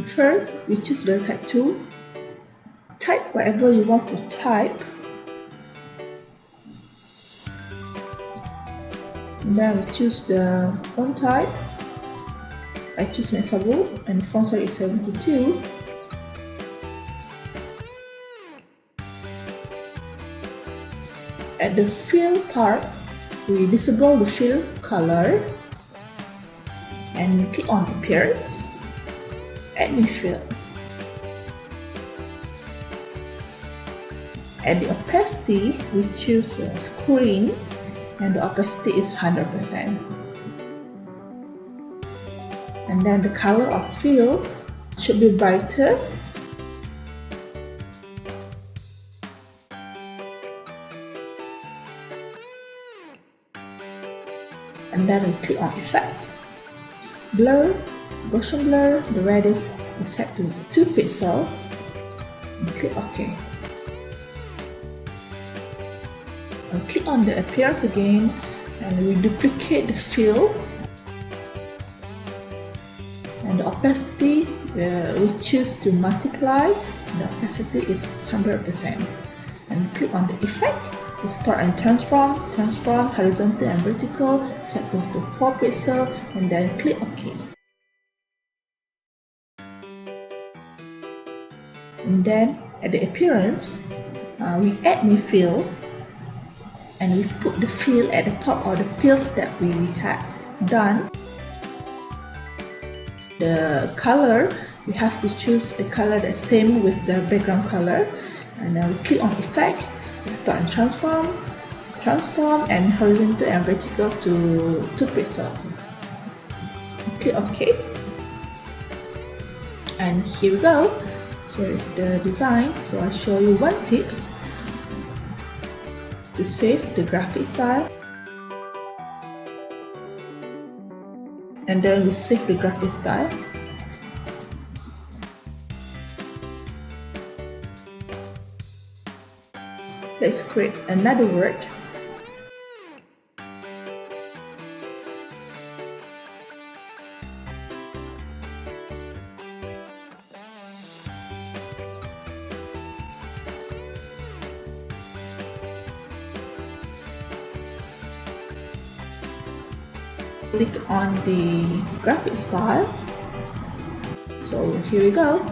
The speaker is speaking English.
First, we choose the type tool. Type whatever you want to type. And then we choose the font type. I choose Membuat and the font size is 72. At the fill part, we disable the fill color and click on appearance, add new fill. At the opacity, we choose screen and the opacity is 100%. And then the color of fill should be brighter. And then we click on effect. Blur, Gaussian blur, the radius is set to 2 pixels. And click OK. And click on the appearance again and we duplicate the fill. And the opacity we choose to multiply. The opacity is 100%. And click on the effect. Start and transform, horizontal and vertical, set to 4 pixels and then click OK. And then at the appearance, we add new fill and we put the fill at the top of the fills that we had done. The color, we have to choose the color that's same with the background color and then we click on effect. Start and transform and horizontal and vertical to 2 pixels. Click OK. And here we go. Here is the design. So I'll show you one tips to save the graphic style. And then we save the graphic style. Let's create another word. Click on the graphic style. So here we go.